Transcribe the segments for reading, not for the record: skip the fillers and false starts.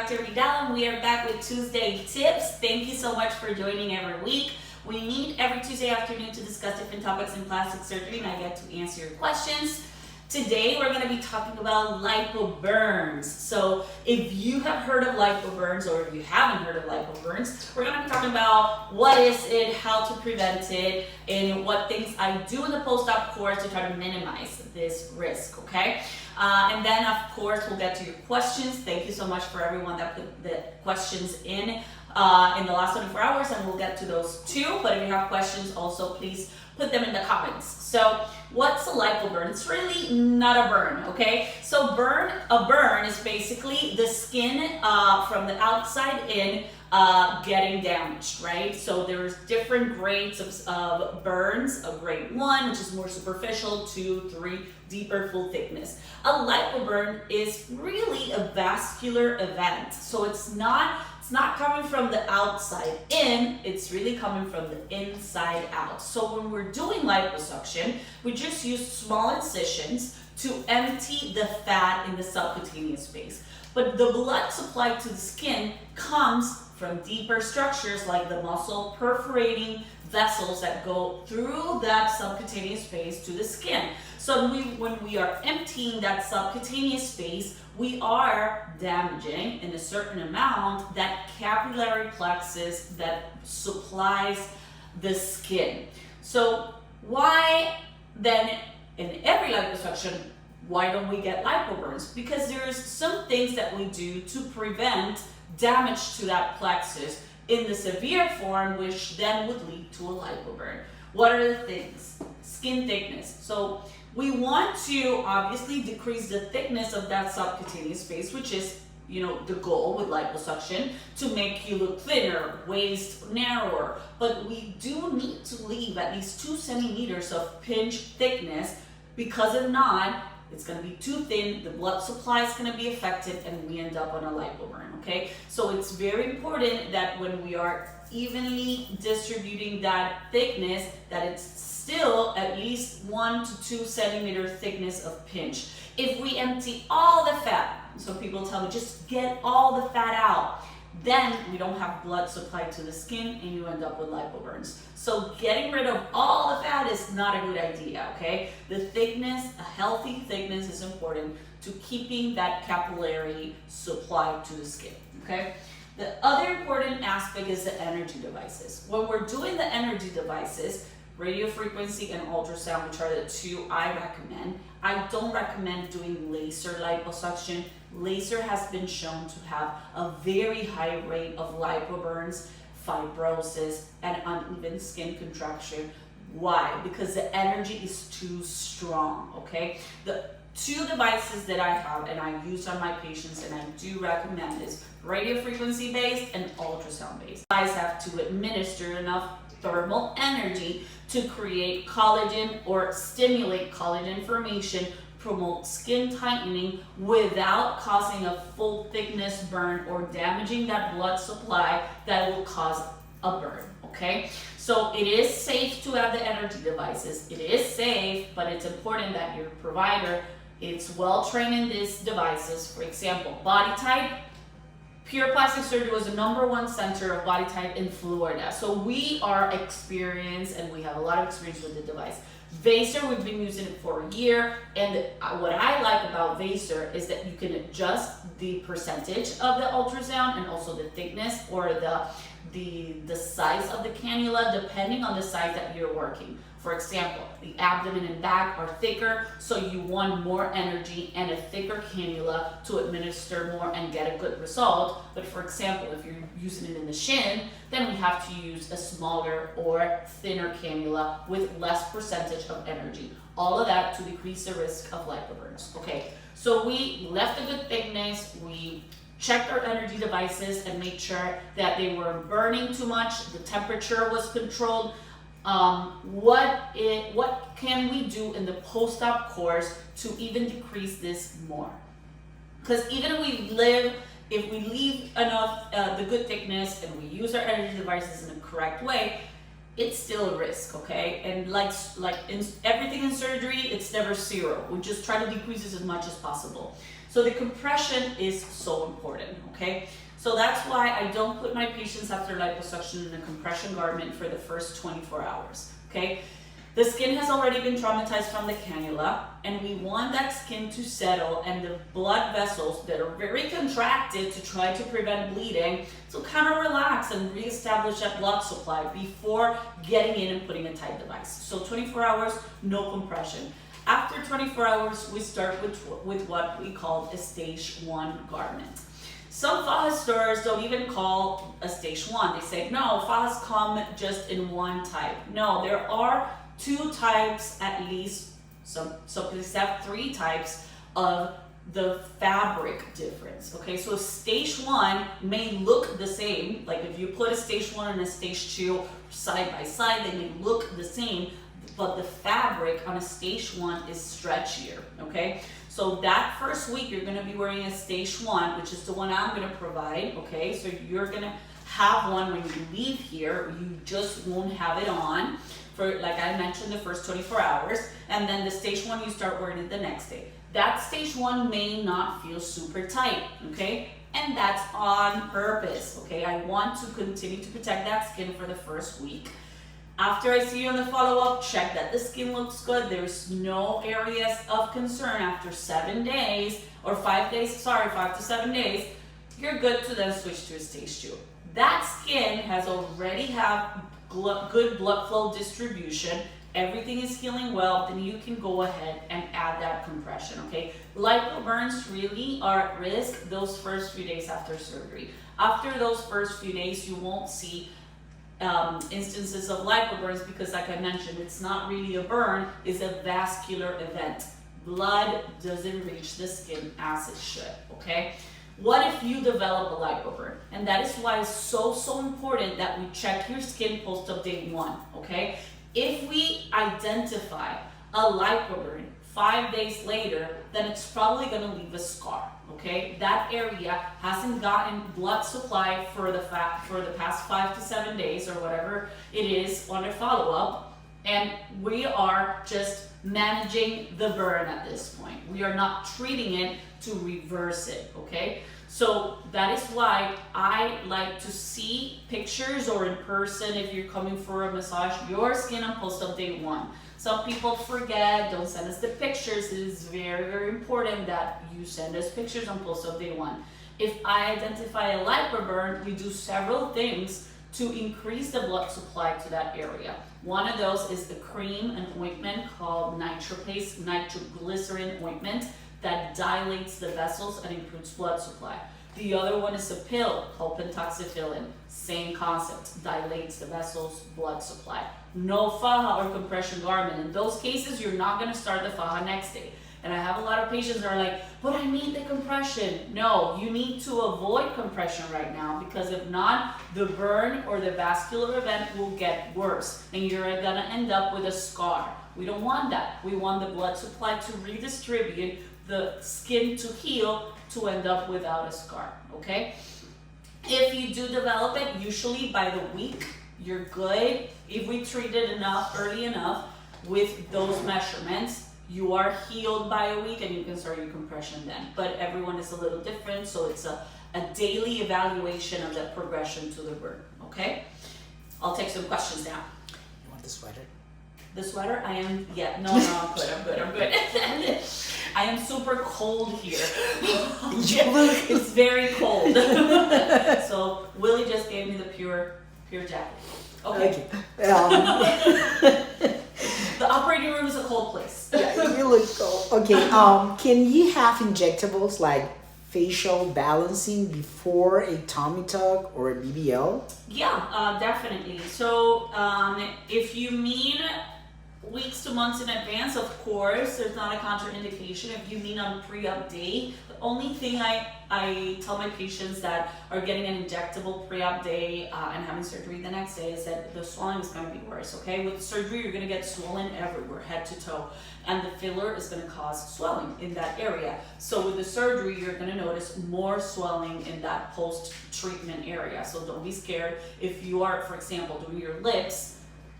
Dr. Vidal, and we are back with Tuesday tips. Thank you so much for joining every week. We meet every Tuesday afternoon to discuss different topics in plastic surgery, and I get to answer your questions. Today we're going to be talking about Lipo Burns. So if you have heard of Lipo Burns or if you haven't heard of Lipo Burns, we're going to be talking about what is it, how to prevent it, and what things I do in the post-op course to try to minimize this risk, okay? And then of course we'll get to your questions. Thank you so much for everyone that put the questions in the last 24 hours, and we'll get to those too. But if you have questions also, please put them in the comments. So what's a lipo burn? It's really not a burn, okay? So a burn is basically the skin from the outside in getting damaged, right? So there's different grades of burns. A grade 1, which is more superficial, 2, 3, deeper, full thickness. A lipo burn is really a vascular event. So it's not coming from the outside in, it's really coming from the inside out. So when we're doing liposuction, we just use small incisions to empty the fat in the subcutaneous space. But the blood supply to the skin comes from deeper structures like the muscle perforating vessels that go through that subcutaneous space to the skin. So when we are emptying that subcutaneous space, we are damaging in a certain amount that capillary plexus that supplies the skin. So why then in every liposuction, why don't we get lipo burns? Because there's some things that we do to prevent damage to that plexus in the severe form, which then would lead to a lipo burn. What are the things? Skin thickness. So we want to obviously decrease the thickness of that subcutaneous space, which is, the goal with liposuction, to make you look thinner, waist narrower. But we do need to leave at least 2 centimeters of pinch thickness, because if not, it's going to be too thin, the blood supply is going to be affected, and we end up on a lipo burn, okay? So it's very important that when we are evenly distributing that thickness, that it's still at least 1 to 2 centimeter thickness of pinch. If we empty all the fat, so people tell me just get all the fat out, then we don't have blood supply to the skin and you end up with lipo burns. So getting rid of all the fat is not a good idea, okay? The thickness, a healthy thickness, is important to keeping that capillary supply to the skin, okay? The other important aspect is the energy devices. When we're doing the energy devices, radio frequency and ultrasound, which are the 2 I recommend. I don't recommend doing laser liposuction. Laser has been shown to have a very high rate of lipo burns, fibrosis, and uneven skin contraction. Why? Because the energy is too strong, okay? The 2 devices that I have and I use on my patients and I do recommend is radio frequency based and ultrasound based. You guys have to administer enough thermal energy to create collagen or stimulate collagen formation, promote skin tightening without causing a full thickness burn or damaging that blood supply that will cause a burn, okay? So it is safe to have the energy devices. It is safe, but it's important that your provider is well trained in these devices. For example, Body Type. Pure Plastic Surgery was the #1 center of Body Type in Florida. So we are experienced and we have a lot of experience with the device. Vaser, we've been using it for a year, and what I like about Vaser is that you can adjust the percentage of the ultrasound and also the thickness or the size of the cannula depending on the size that you're working. For example, the abdomen and back are thicker, so you want more energy and a thicker cannula to administer more and get a good result. But for example, if you're using it in the shin, then we have to use a smaller or thinner cannula with less percentage of energy. All of that to decrease the risk of lipo burns. Okay, so we left a good thickness, we checked our energy devices and made sure that they weren't burning too much, the temperature was controlled. What can we do in the post-op course to even decrease this more? Because even if we leave enough the good thickness and we use our energy devices in the correct way, it's still a risk, okay? And like in everything in surgery, it's never zero. We just try to decrease this as much as possible. So the compression is so important, okay? So that's why I don't put my patients after liposuction in a compression garment for the first 24 hours, okay? The skin has already been traumatized from the cannula, and we want that skin to settle and the blood vessels that are very contracted to try to prevent bleeding to kind of relax and reestablish that blood supply before getting in and putting a tight device. So 24 hours, no compression. After 24 hours, we start with what we call a stage 1 garment. Some faja stores don't even call a stage 1. They say, no, fajas come just in one type. No, there are 2 types at least, so please have 3 types of the fabric difference, okay? So stage 1 may look the same, like if you put a stage 1 and a stage 2 side by side, they may look the same, but the fabric on a stage 1 is stretchier, okay? So that first week, you're gonna be wearing a stage 1, which is the one I'm gonna provide, okay? So you're gonna have one when you leave here, you just won't have it on for, like I mentioned, the first 24 hours, and then the stage 1, you start wearing it the next day. That stage 1 may not feel super tight, okay? And that's on purpose, okay? I want to continue to protect that skin for the first week. After I see you on the follow-up, check that the skin looks good. There's no areas of concern after 7 days, or 5 days, sorry, 5 to 7 days, you're good to then switch to a stage 2. That skin has already have good blood flow distribution, everything is healing well, then you can go ahead and add that compression, okay? Lipo burns really are at risk those first few days after surgery. After those first few days, you won't see instances of lipo burns because, like I mentioned, it's not really a burn, it's a vascular event. Blood doesn't reach the skin as it should, okay? What if you develop a lipo burn? And that is why it's so important that we check your skin post-op day 1, okay? If we identify a lipo burn 5 days later, then it's probably gonna leave a scar, okay? That area hasn't gotten blood supply for the past 5 to 7 days or whatever it is on a follow-up, and we are just managing the burn at this point. We are not treating it to reverse it, okay? So that is why I like to see pictures or in person if you're coming for a massage, your skin on post-op day 1. Some people forget, don't send us the pictures. It is very important that you send us pictures on post-op day 1. If I identify a lipo burn, we do several things to increase the blood supply to that area. One of those is the cream and ointment called nitroglycerin ointment that dilates the vessels and improves blood supply. The other one is a pill called pentoxifillin. Same concept, dilates the vessels, blood supply. No faja or compression garment. In those cases, you're not gonna start the faja next day. And I have a lot of patients that are like, but I need the compression. No, you need to avoid compression right now because if not, the burn or the vascular event will get worse and you're gonna end up with a scar. We don't want that. We want the blood supply to redistribute, the skin to heal, to end up without a scar, okay? If you do develop it, usually by the week, you're good. If we treat it early enough with those measurements, you are healed by a week and you can start your compression then. But everyone is a little different, so it's a daily evaluation of that progression to the burn, okay? I'll take some questions now. You want the sweater? The sweater? I am, yeah, no, I'm good. I am super cold here. It's very cold. So Willie just gave me the pure jacket. Okay. The operating room is a cold place. Yeah, you look cold. Okay, can you have injectables like facial balancing before a tummy tuck or a BBL? Yeah, definitely. So if you mean weeks to months in advance, of course, there's not a contraindication. If you mean on pre-op day, the only thing I tell my patients that are getting an injectable pre-op day and having surgery the next day is that the swelling is going to be worse, okay? With surgery, you're going to get swollen everywhere, head to toe, and the filler is going to cause swelling in that area. So with the surgery, you're going to notice more swelling in that post-treatment area. So don't be scared. If you are, for example, doing your lips,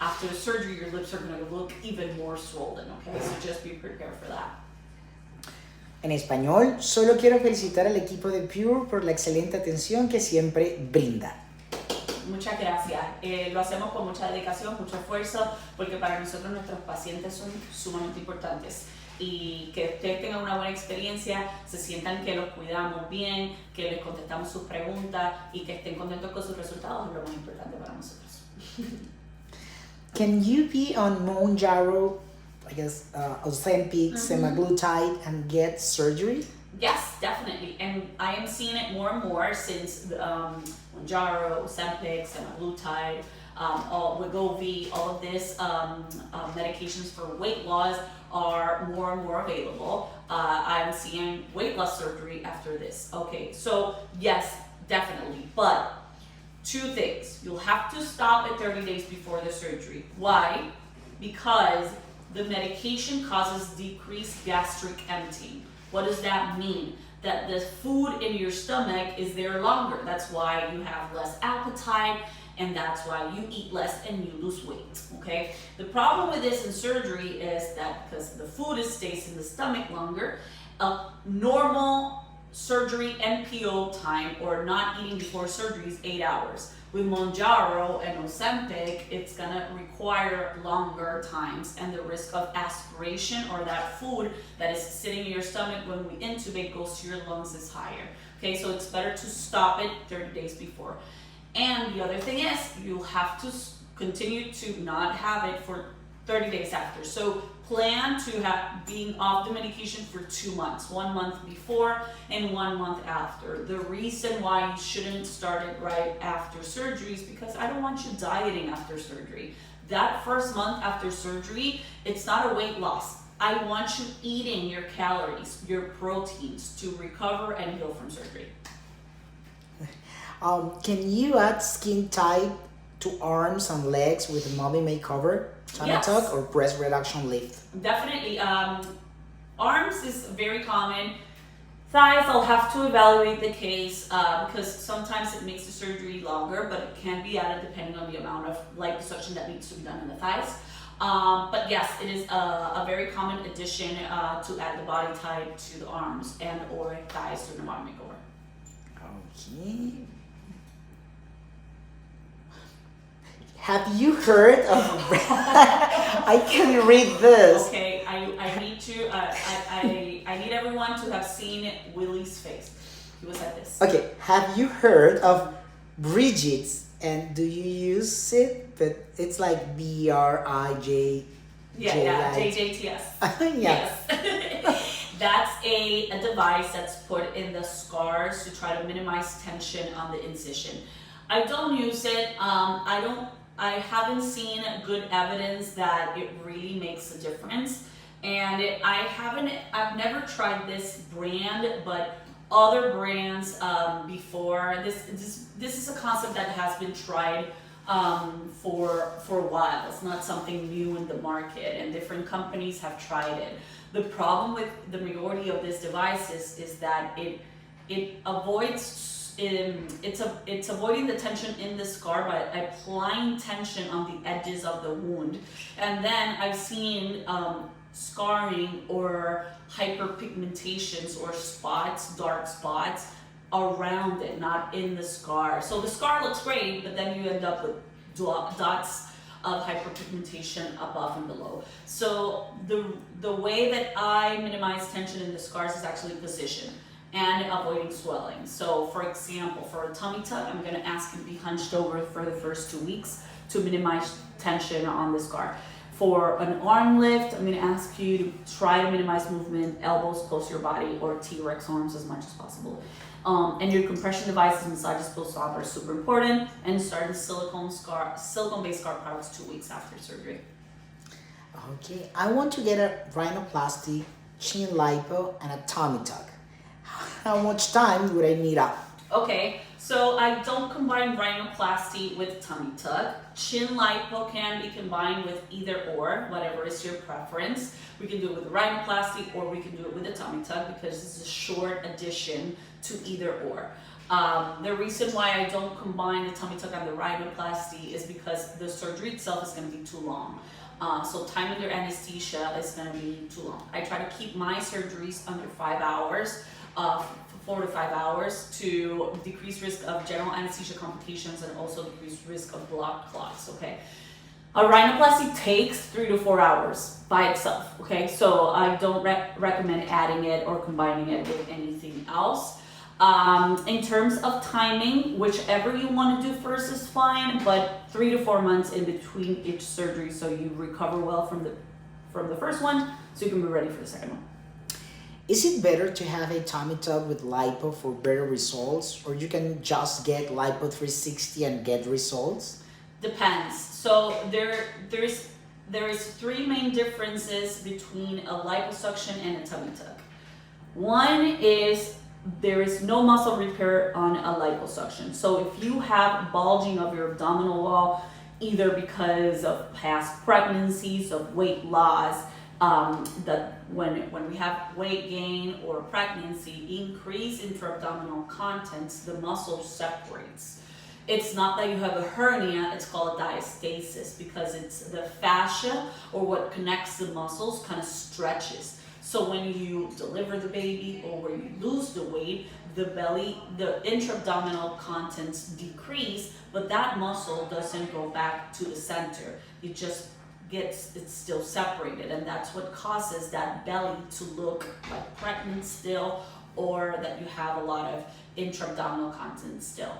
after the surgery, your lips are going to look even more swollen, okay? So just be prepared for that. En español, solo quiero felicitar al equipo de Pure por la excelente atención que siempre brinda. Muchas gracias. Lo hacemos con mucha dedicación, mucho esfuerzo, porque para nosotros nuestros pacientes son sumamente importantes. Y que ustedes tengan una buena experiencia, se sientan que los cuidamos bien, que les contestamos sus preguntas y que estén contentos con sus resultados es lo más importante para nosotros. Can you be on mojarro, I guess, Ozempic, semaglutide, and get surgery? Yes, definitely. And I am seeing it more and more since mojarro, Ozempic, semaglutide, Wegovy, all of this medications for weight loss are more and more available. I'm seeing weight loss surgery after this. Okay, so yes, definitely. But two things. You'll have to stop at 30 days before the surgery. Why? Because the medication causes decreased gastric emptying. What does that mean? That the food in your stomach is there longer. That's why you have less appetite, and that's why you eat less and you lose weight, okay? The problem with this in surgery is that because the food stays in the stomach longer, a normal surgery NPO time or not eating before surgery is 8 hours. With Mounjaro and Ozempic, it's gonna require longer times, and the risk of aspiration or that food that is sitting in your stomach when we intubate goes to your lungs is higher. Okay, so it's better to stop it 30 days before. And the other thing is, you'll have to continue to not have it for 30 days after. So plan to have being off the medication for 2 months, 1 month before and 1 month after. The reason why you shouldn't start it right after surgery is because I don't want you dieting after surgery. That first month after surgery, it's not a weight loss. I want you eating your calories, your proteins to recover and heal from surgery. Can you add skin tight to arms and legs with a mommy makeover, tummy tuck, or breast reduction lift? Definitely. Arms is very common. Thighs, I'll have to evaluate the case because sometimes it makes the surgery longer, but it can be added depending on the amount of liposuction that needs to be done in the thighs. But yes, it is a very common addition to add the body type to the arms and or thighs during the body makeover. Okay. Have you heard of? I can read this. Okay, I need to. I need everyone to have seen Willie's face. He was like this. Okay, have you heard of Bridget's? And do you use it? But it's like BRIJ. JJTS. Yeah. Yes. That's a device that's put in the scars to try to minimize tension on the incision. I don't use it. I haven't seen good evidence that it really makes a difference. And I've never tried this brand, but other brands before. This is a concept that has been tried for a while. It's not something new in the market, and different companies have tried it. The problem with the majority of these devices is that it avoids. It's avoiding the tension in the scar by applying tension on the edges of the wound. And then I've seen scarring or hyperpigmentations or spots, dark spots around it, not in the scar. So the scar looks great, but then you end up with dots of hyperpigmentation above and below. So the way that I minimize tension in the scars is actually position and avoiding swelling. So for example, for a tummy tuck, I'm gonna ask you to be hunched over for the first 2 weeks to minimize tension on the scar. For an arm lift, I'm gonna ask you to try to minimize movement, elbows close to your body, or T-Rex arms as much as possible. And your compression devices, massages, post-op are super important. And start the silicone-based scar products 2 weeks after surgery. Okay, I want to get a rhinoplasty, chin lipo, and a tummy tuck. How much time would I need up? Okay, so I don't combine rhinoplasty with tummy tuck. Chin lipo can be combined with either or, whatever is your preference. We can do it with rhinoplasty or we can do it with a tummy tuck because it's a short addition to either or. The reason why I don't combine the tummy tuck and the rhinoplasty is because the surgery itself is going to be too long. So time under anesthesia is going to be too long. I try to keep my surgeries under 5 hours, 4 to 5 hours, to decrease risk of general anesthesia complications and also decrease risk of blood clots, okay? A rhinoplasty takes 3 to 4 hours by itself, okay? So I don't recommend adding it or combining it with anything else. In terms of timing, whichever you want to do first is fine, but 3 to 4 months in between each surgery so you recover well from the first one so you can be ready for the second one. Is it better to have a tummy tuck with lipo for better results, or you can just get lipo 360 and get results? Depends. So there is 3 main differences between a liposuction and a tummy tuck. One is there is no muscle repair on a liposuction. So if you have bulging of your abdominal wall, either because of past pregnancies, of weight loss, that when we have weight gain or pregnancy, increase intra-abdominal contents, the muscle separates. It's not that you have a hernia, it's called a diastasis because it's the fascia or what connects the muscles kind of stretches. So when you deliver the baby or when you lose the weight, the belly, the intra-abdominal contents decrease, but that muscle doesn't go back to the center. It just it's still separated, and that's what causes that belly to look like pregnant still, or that you have a lot of intra-abdominal content still.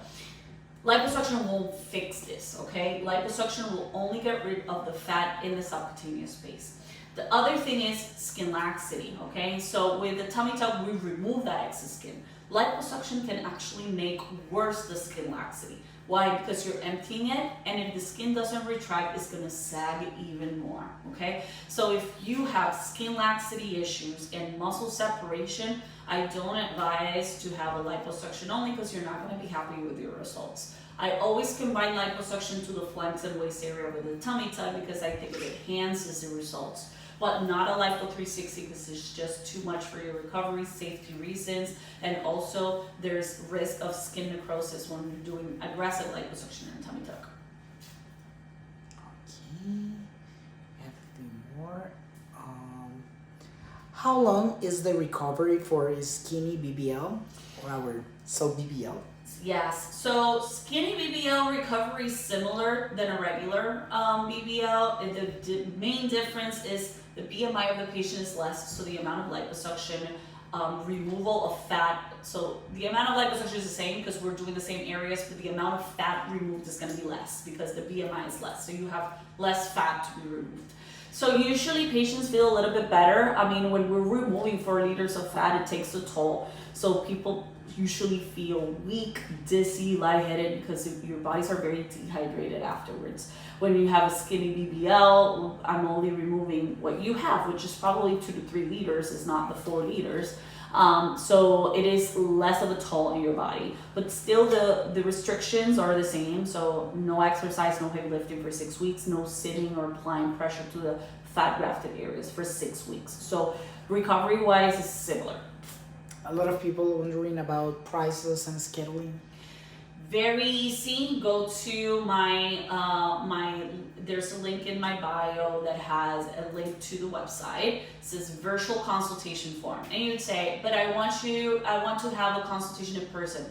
Liposuction won't fix this, okay? Liposuction will only get rid of the fat in the subcutaneous space. The other thing is skin laxity, okay? So with the tummy tuck, we remove that excess skin. Liposuction can actually make worse the skin laxity. Why? Because you're emptying it, and if the skin doesn't retract, it's gonna sag even more, okay? So if you have skin laxity issues and muscle separation, I don't advise to have a liposuction only because you're not gonna be happy with your results. I always combine liposuction to the flanks and waist area with the tummy tuck because I think it enhances the results. But not a lipo 360 because it's just too much for your recovery, safety reasons, and also there's risk of skin necrosis when you're doing aggressive liposuction and tummy tuck. Okay, everything more. How long is the recovery for a skinny BBL or our BBL? Yes, so skinny BBL recovery is similar than a regular BBL. The main difference is the BMI of the patient is less, so the amount of liposuction, removal of fat. So the amount of liposuction is the same because we're doing the same areas, but the amount of fat removed is going to be less because the BMI is less. So you have less fat to be removed. So usually patients feel a little bit better. I mean, when we're removing 4 liters of fat, it takes a toll. So people usually feel weak, dizzy, lightheaded because your bodies are very dehydrated afterwards. When you have a skinny BBL, I'm only removing what you have, which is probably 2 to 3 liters, is not the 4 liters. So it is less of a toll on your body, but still the restrictions are the same. So no exercise, no heavy lifting for 6 weeks, no sitting or applying pressure to the fat grafted areas for 6 weeks. So recovery wise is similar. A lot of people wondering about prices and scheduling. Very easy. Go to my there's a link in my bio that has a link to the website. It says virtual consultation form, and you'd say, but I want to have a consultation in person.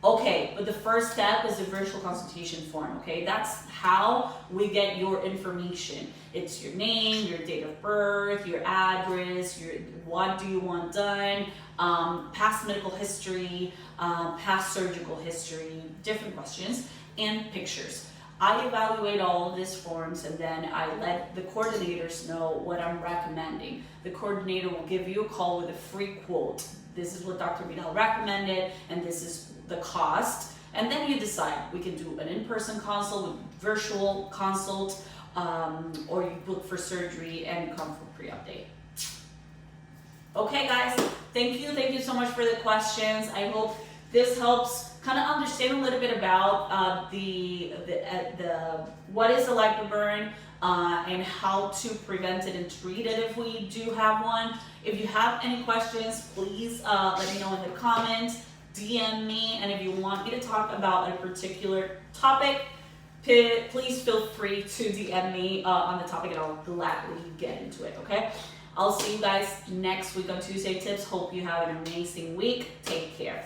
Okay, but the first step is the virtual consultation form, okay? That's how we get your information. It's your name, your date of birth, your address, what do you want done, past medical history, past surgical history, different questions, and pictures. I evaluate all of these forms and then I let the coordinators know what I'm recommending. The coordinator will give you a call with a free quote. This is what Dr. Vidal recommended and this is the cost. And then you decide. We can do an in-person consult, a virtual consult, or you book for surgery and you come for pre-update. Okay guys, thank you so much for the questions. I hope this helps kind of understand a little bit about what is a lipo burn and how to prevent it and treat it if we do have one. If you have any questions, please let me know in the comments. DM me, and if you want me to talk about a particular topic, please feel free to DM me on the topic, and I'll gladly get into it, okay? I'll see you guys next week on Tuesday Tips. Hope you have an amazing week. Take care.